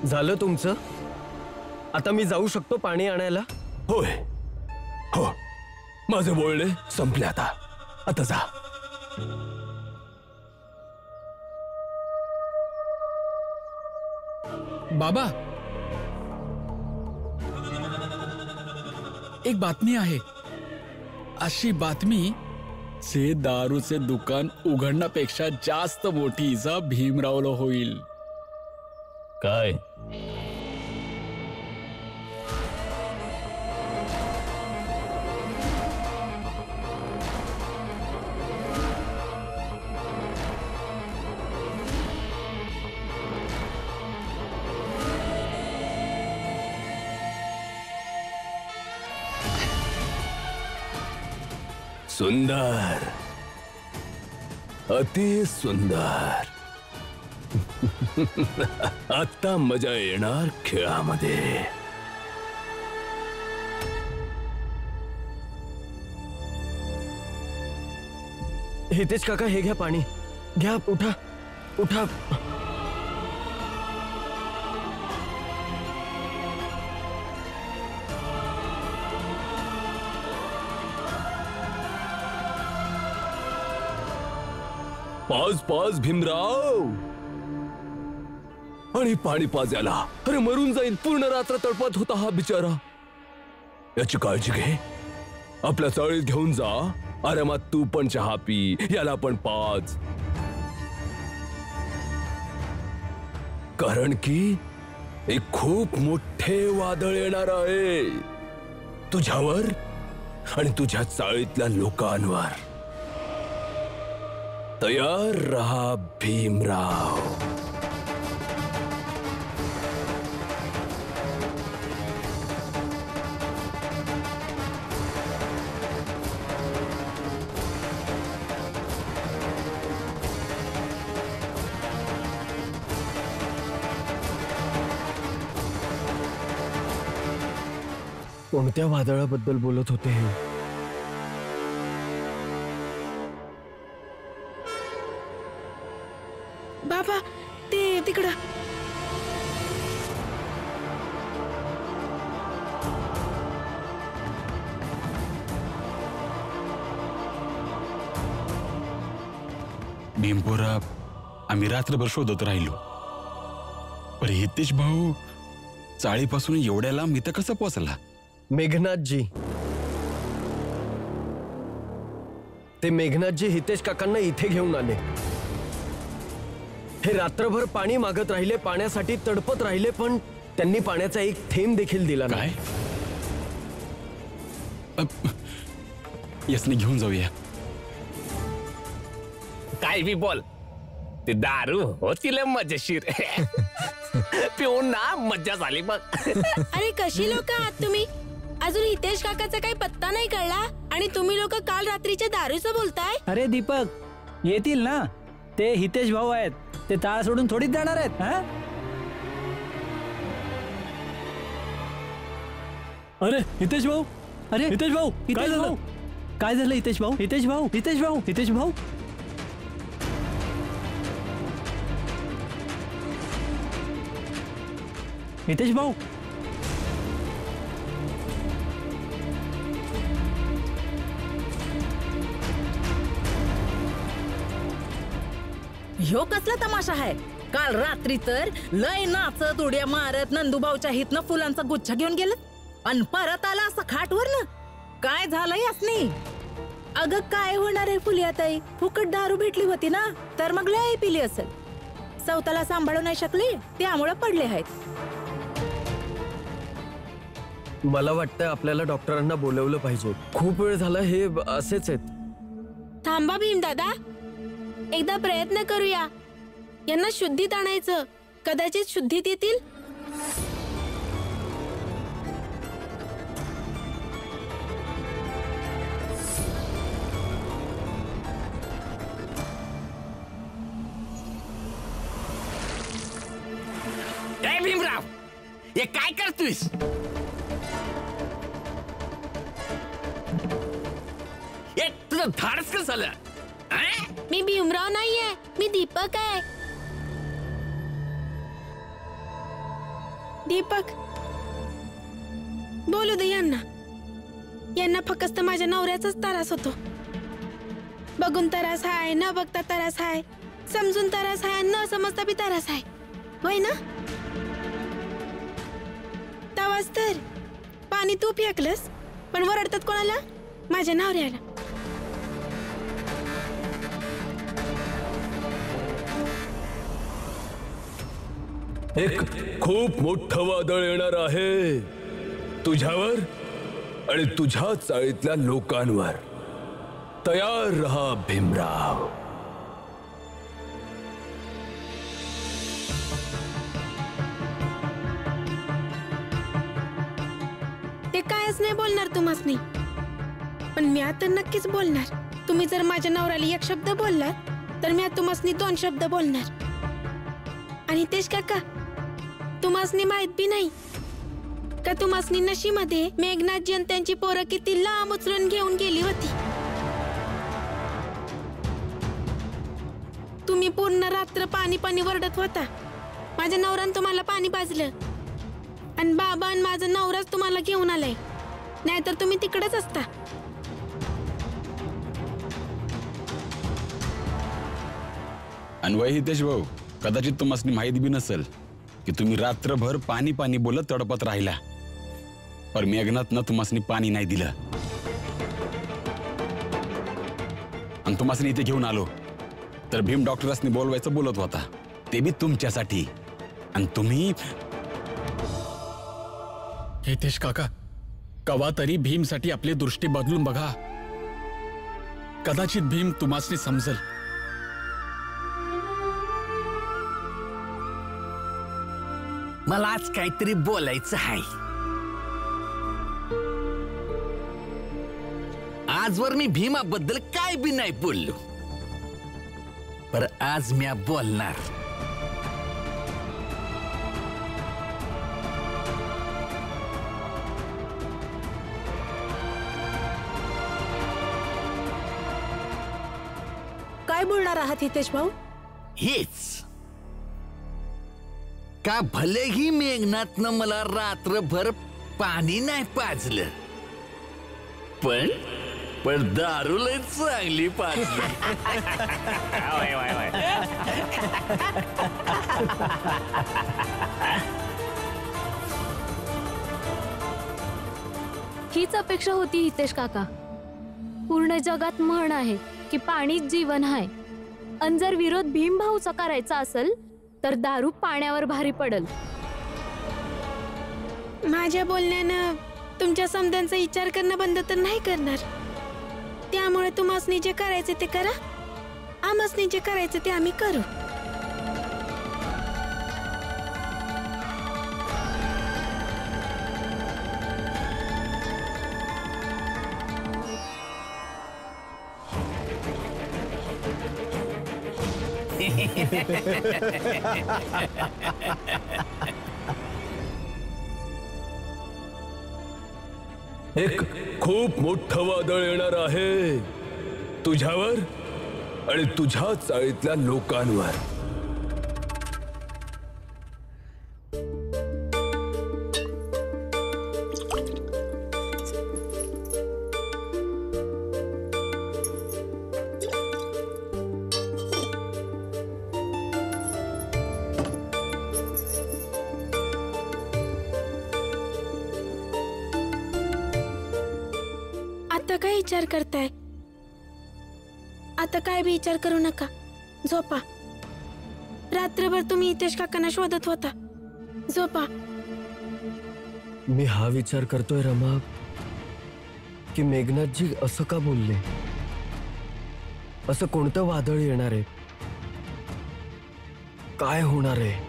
झालं तुमचं? आता मी जाऊ शकतो पाणी आणायला? होय हो, माझे बोलणे संपले आता. आता जा. बाबा, एक बातमी आहे. अशी बातमी जे दारूचे दुकान उघडण्यापेक्षा जास्त मोठी इजा भीमरावला होईल. काय? सुंदर, अति सुंदर. आता मजा येणार खेळामध्ये. हितेश काका, हे घ्या पाणी. घ्या, उठा उठा. पाज पाज भीमराव. आणि पाणी पाजायला. अरे मरून जाईल. पूर्ण रात्र तडपत होता हा बिचारा. याची काळजी घे. आपल्या चाळीत घेऊन जा. आरामात तू पण चहा पी. याला पण पाज. कारण की एक खूप मोठे वादळ येणार आहे तुझ्यावर आणि तुझ्या चाळीतल्या लोकांवर. तयार रहा भीमराव. कोणत्या वादळाबद्दल बोलत होते हे? बाबा, ते तिकडं. भीमपोरा, आम्ही रात्रभर शोधत राहिलो. पण हितेश भाऊ चाळीपासून एवढ्या लांब इथं कसं पोहोचला? मेघनाथजी. ते मेघनाथजी हितेश काकांना इथे घेऊन आले. हे रात्रभर पाणी मागत राहिले, पाण्यासाठी तडपत राहिले, पण त्यांनी पाण्याचा एक थेंब देखील दिला नाही. यसने घेऊन जाऊया. काय बी बोल. ते दारू होतील मजेशीर. पिऊन ना मज्जा झाली बघ. अरे कशी लोक आहात तुम्ही? अजून हितेश काकाचा काही पत्ता नाही कळला आणि तुम्ही लोक काल रात्रीच्या दारूचं बोलताय. अरे दीपक, येतील ना. ते हितेश भाऊ आहेत. ते ताळ सोडून थोडीच जाणार आहेत. हा? अरे हितेश भाऊ, अरे हितेश भाऊ, काय झालं? काय झालं हितेश भाऊ? हितेश भाऊ, हितेश भाऊ, हितेश भाऊ. हितेश भाऊ, ह्यो कसला तमाशा आहे? काल रात्री तर लय नाचत उड्या मारत नंदूबाऊच्या हितनं फुलांचा गुच्छ घेऊन गेलं आणि परत आला असं खाटवर ना. काय झालं यासनी? अगं काय होणार आहे फुलियाताई? फुकट दारू भेटली होती ना, तर मग लय पिली असेल. स्वतःला सांभाळू नाही शकली, त्यामुळे पडले आहेत. मला वाटतं आपल्याला डॉक्टरांना बोलवलं पाहिजे. खूप वेळ झाला हे असेच आहेत. थांबा भीम दादा, एकदा प्रयत्न करूया. यांना शुद्धीत आणायचं. कदाचित शुद्धीत येतील. भीमराव, हे काय करतोयस? तुझं धाडस कसं झालं? मी भीमराव नाहीये, मी दीपक आहे. दीपक, बोलू दे यांना. यांना फक्त माझ्या नवऱ्याचाच त्रास होतो. बघून त्रास आहे, न बघता त्रास आहे, समजून त्रास आहे, न समजता बी त्रास आहे, होय ना? तवाच तर पाणी तू फेकलंस, पण वरडतात कोणाला? माझ्या नवऱ्याला. एक खूप मोठं वादळ येणार आहे तुझ्यावर आणि तुझ्या चाळीतल्या लोकांवर. तयार रहा भीमराव. ते कायच नाही बोलणार तुम्हासनी, पण मी आता नक्कीच बोलणार. तुम्ही जर माझ्या नवऱ्याला एक शब्द बोललात तर मी तुम्हासनी 2 शब्द बोलणार. आणि तेच काका, तुम्हासनी माहित बी नाही का तुम्हासनी नशीमध्ये मेघनाथजी आणि त्यांची पोरं किती लांब उचलून घेऊन गेली होती. तुम्ही पूर्ण रात्र पाणी पाणी वरडत होता. माझ्या नवऱ्यानं तुम्हाला पाणी पाजलं आणि बाबा आणि माझा नवराच तुम्हाला घेऊन आलाय, नाहीतर तुम्ही तिकडेच असता. अन्वय हितेश भाऊ, कदाचित तुम्हाला माहिती बी नसेल की तुम्ही रात्रभर पाणी पाणी बोलत तडपत राहिला, पर मेघनाथनं तुम्हाला पाणी नाही दिलं. आणि तुम्हाला इथे घेऊन आलो तर भीम डॉक्टरांनी बोलवायचं बोलत होता, ते बी तुमच्यासाठी. आणि तुम्ही हितेश काका, कवा तरी भीमसाठी आपली दृष्टी बदलून बघा. कदाचित भीम तुम्हाला समजेल. मला आज काहीतरी बोलायचं आहे. आजवर मी भीमाबद्दल काय बी नाही बोललो, पर आज मी बोलणार. काय बोलणार आहात हितेश भाऊ? हेच का भलेही मेघनाथनं मला रात्रभर पाणी नाही पाजलं, पण दारू लय चांगली पाजली. हीच अपेक्षा होती हितेश काका. पूर्ण जगात म्हण आहे की पाणीच जीवन आहे, आणि जर विरोध भीम भाऊचा करायचा असेल तर दारू पाण्यावर भारी पडल. माझ्या बोलण्यानं तुमच्या समजांचा विचार करणं बंद तर नाही करणार. त्यामुळे तुम्हासनी जे करायचे ते करा, आम्हासनी जे करायचे ते आम्ही करू. एक खूप मोठं वादळ येणार आहे तुझ्यावर आणि तुझ्या चाळीतल्या लोकांवर. आता काय विचार करताय? आता काय बी विचार करू नका, झोपा. रात्रभर तुम्ही हितेश काकांना शोधत होता, झोपा. मी हा विचार करतोय रमा की मेघनाथजी असं का बोलले. असं कोणतं वादळ येणार आहे, काय होणार आहे.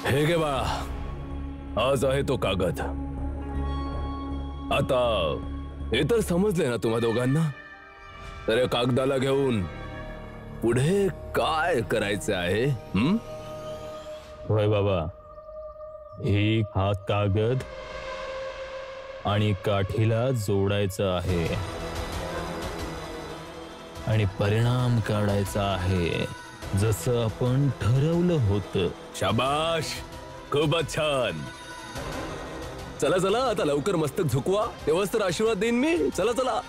हे गे बा, आज आहे तो कागद. आता हे तर समजले ना तुम्हा दोघांना. तर या कागदाला घेऊन पुढे काय करायचं आहे? होय बाबा, एक हा कागद आणि काठीला जोडायचा आहे आणि परिणाम काढायचा आहे जसं आपण ठरवलं होतं. शाबाश, खूपच छान. चला चला आता लवकर मस्तक झुकवा, तेव्हाच तर आशीर्वाद देईन मी. चला चला,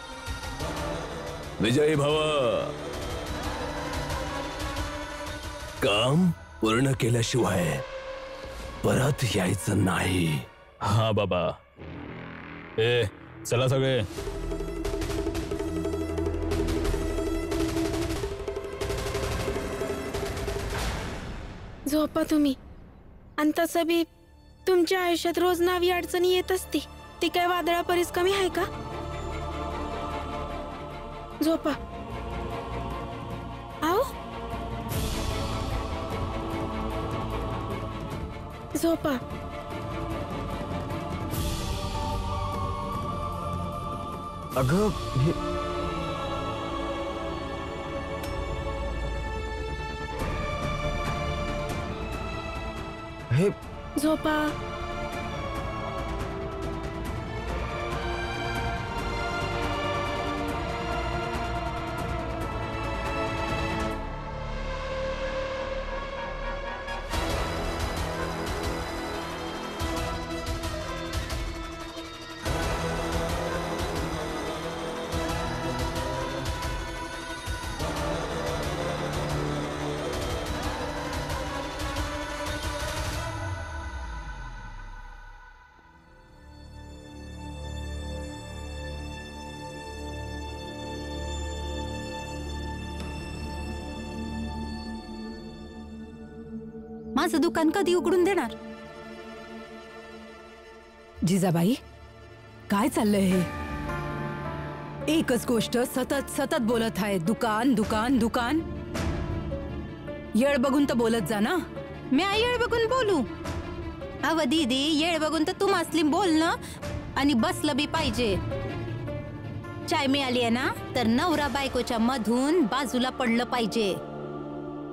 विजयी भव. काम पूर्ण केल्याशिवाय परत यायचं नाही. हा बाबा. चला सगळे. झोपा तुम्ही. आणि तसं बी तुमच्या आयुष्यात रोज नवी अडचणी येत असती. ती काय वादळापरीस कमी आहे का? झोपा. आओ झोपा. अगं हे झोपा. माझं दुकान कधी उघडून देणार? जिजाबाई, काय चाललंय हे? एकच गोष्ट सतत सतत बोलत आहे, दुकान दुकान दुकान. येळ बघून तर बोलत जा ना. मी येळ बघून बोलू? अव दीदी, येळ बघून तर तू असली बोलणं आणि बसलं बी पाहिजे. चाय मिळाली आहे ना तर नवरा बायकोच्या मधून बाजूला पडलं पाहिजे.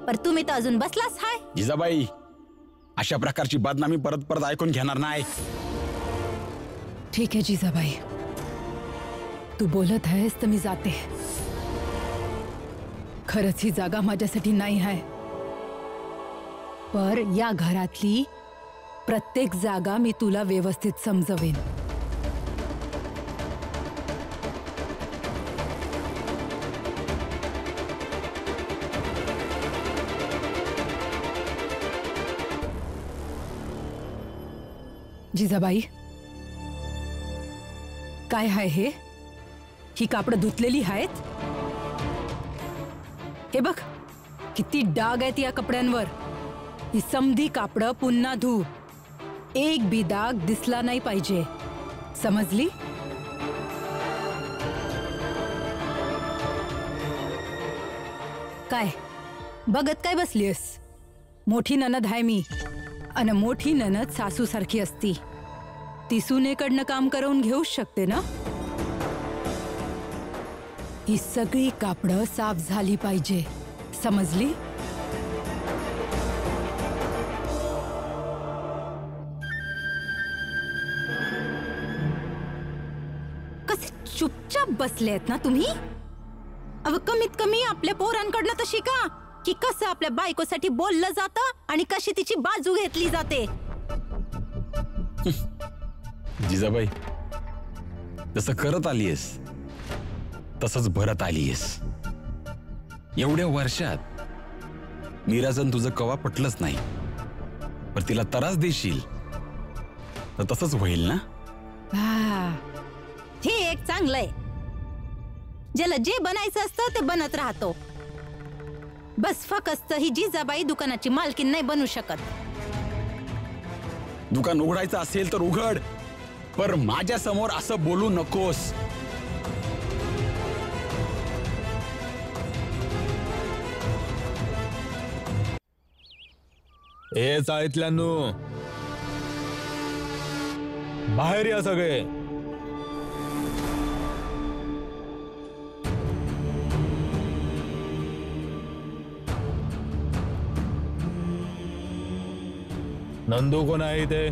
पर तुम्ही तर अजून बसलाच हाय. जिजाबाई, अशा प्रकारची बदनामी परत परत ऐकून घेणार नाही. ठीक आहे जिजाबाई, तू बोलत आहेस तर मी जाते. खरंच ही जागा माझ्यासाठी नाही आहे, पर या घरातली प्रत्येक जागा मी तुला व्यवस्थित समजवेन. जिजाबाई, काय आहे हे? ही कापडं धुतलेली आहेत? हे बघ किती डाग आहेत या कपड्यांवर. ही समधी कापडं पुन्हा धु. एक बी डाग दिसला नाही पाहिजे, समजली? काय बघत काय बसलीस? मोठी ननद आहे मी, अन मोठी ननद सासू सारखी असती. ती सुनेकडनं काम करवून घेऊच शकते ना. ही सगळी कापडं साफ झाली पाहिजे, समजली? कसे चुपचाप बसलेत ना तुम्ही? अव कमीत कमी आपल्या पोरांकडनं तर शिका की कसं आपल्या बायकोसाठी बोललं जातं आणि कशी तिची बाजू घेतली जाते. जिजाबाई, जसं करत आलीयस तसंच भरत आलीयस. एवढ्या वर्षात मीराजन तुझं कवा पटलंच नाही, पण तिला त्रास देशील तर तसंच होईल ना. हे एक चांगलंय. ज्याला जे बनायचं असतं ते बनत राहतो. बस फक्त ही जिजाबाई दुकानाची मालकीन नाही बनू शकत. दुकान उघडायचं असेल तर उघड, पर माझ्या समोर असं बोलू नकोस. ए चाळीतल्यांनो, बाहेर या सगळे. नंदू कोण आहे ते?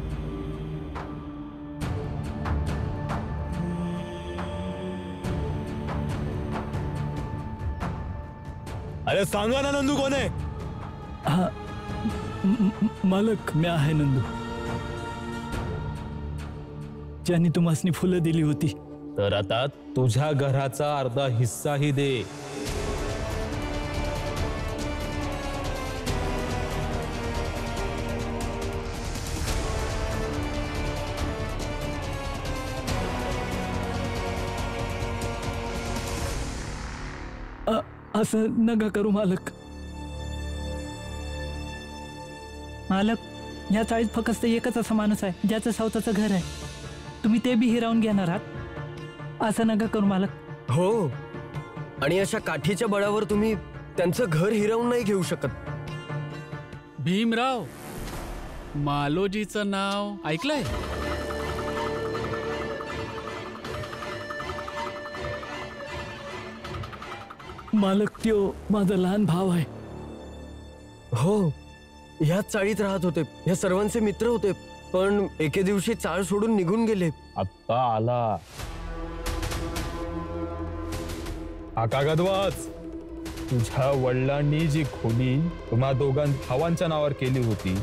अरे सांगा ना, नंदू कोण आहे? मालक, मी आहे नंदू, ज्यांनी तुम्हासनी फुलं दिली होती. तर आता तुझ्या घराचा अर्धा हिस्साही दे. असं नका करू मालक. मालक, या चाळीत फक्त एकच असा माणूस आहे ज्याचं स्वतःचं घर आहे. तुम्ही ते बी हिरावून घेणार आहात? असं नका करू मालक. हो, आणि अशा काठीच्या बळावर तुम्ही त्यांचं घर हिरावून नाही घेऊ शकत. भीमराव, मालोजीचं नाव ऐकलंय? मालक, त्यो माझा लहान भाव आहे. हो, ह्याच चाळीत राहत होते. ह्या सर्वांचे मित्र होते, पण एके दिवशी चाळ सोडून निघून गेले. आत्ता आला. हा कागद वाच. तुझ्या वडिलांनी जी खोली तुम्हा दोघां भावांच्या नावावर केली होती,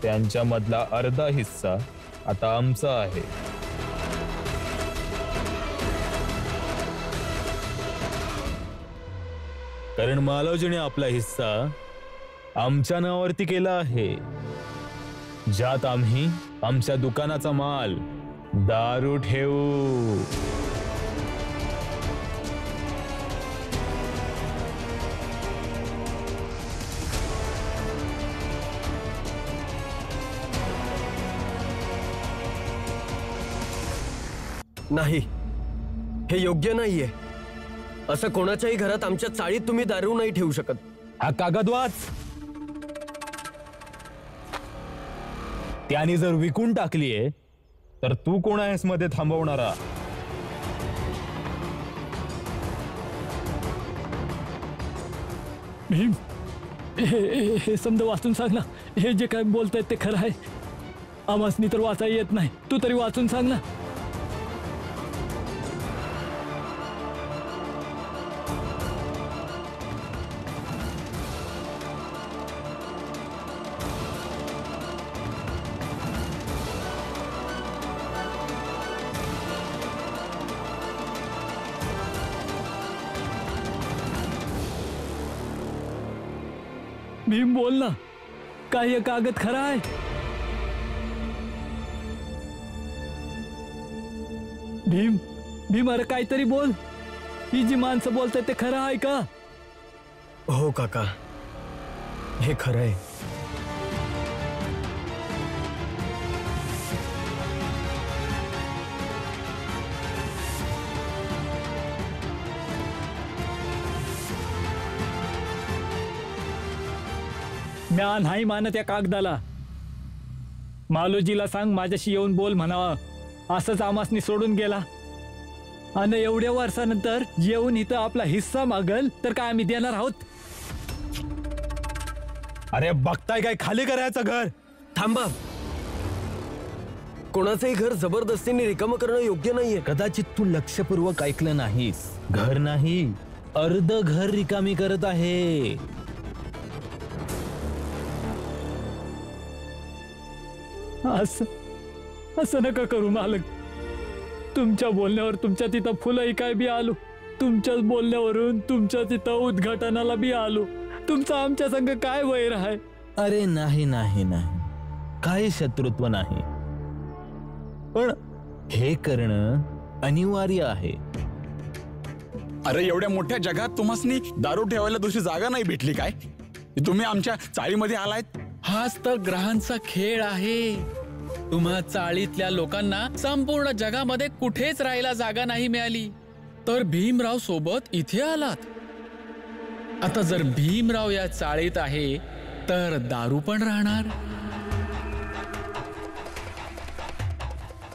त्यांच्या मधला अर्धा हिस्सा आता आमचा आहे. कारण मालोजीने आपला हिस्सा आमच्या नावावरती केला आहे, ज्यात आम्ही आमच्या दुकानाचा माल, दारू ठेवू. नाही, हे योग्य नाहीये. असं कोणाच्याही घरात आमच्या चाळीत तुम्ही दारू नाही ठेवू शकत. हा कागद वाच. त्याने जर विकून टाकलीये तर तू कोण आहेस मध्ये थांबवणारा? भीम, हे समजा वाचून सांग ना. हे जे काय बोलतायत ते खरं आहे? आम्हासनी तर वाचा येत नाही, तू तरी वाचून सांग ना. भीम, बोल ना, काय हे कागद खरा आहे? भीम, भीम, अरे काहीतरी बोल. ही जी माणसं बोलतात ते खरं आहे का? हो काका, हे खरं आहे. म्या नाही मानत या कागदाला. मालोजीला सांग माझ्याशी येऊन बोल म्हणावा. असंच आमासनी सोडून गेला आणि एवढ्या वर्षानंतर येऊन इथं आपला हिस्सा मागल तर काय आम्ही देणार आहोत? अरे बघताय काय, खाली करायचं घर. थांबा. कोणाचंही घर जबरदस्तीने रिकामं करणं योग्य नाहीये. कदाचित तू लक्षपूर्वक ऐकलं नाहीस. घर नाही, अर्ध घर रिकामी करत आहे. असं नका करू मालक. तुमच्या बोलण्यावर तुमच्या तिथं फुलंही काय बी आलो. तुमच्याच बोलण्यावरून तुमच्या तिथं उद्घाटनाला बी आलो. तुमचा आमच्या संग काय वैर आहे? अरे नाही नाही नाही, काही शत्रुत्व नाही, पण हे करणं अनिवार्य आहे. अरे एवढ्या मोठ्या जगात तुम्हासनी दारू ठेवायला दुसरी जागा नाही भेटली काय? तुम्ही आमच्या चाळीमध्ये आलायत. हाच तर ग्रहांचा खेळ आहे. तुम्हा चाळीतल्या लोकांना संपूर्ण जगामध्ये कुठेच राहायला जागा नाही मिळाली, तर भीमराव सोबत इथे आलात. आता जर भीमराव या चाळीत आहे तर दारू पण राहणार.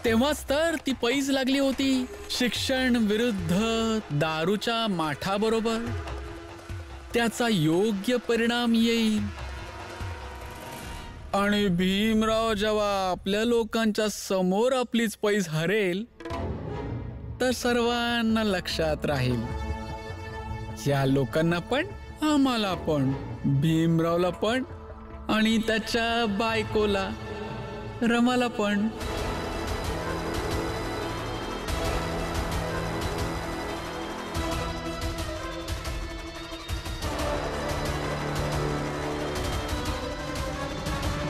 तेव्हाच तर ती पैज लागली होती शिक्षण विरुद्ध दारूच्या माठाबरोबर. त्याचा योग्य परिणाम येईल. आणि भीमराव जेव्हा आपल्या लोकांच्या समोर आपलीच पैस हरेल तर सर्वांना लक्षात राहील, या लोकांना पण, आम्हाला पण, भीमरावला पण आणि त्याच्या बायकोला रमाला पण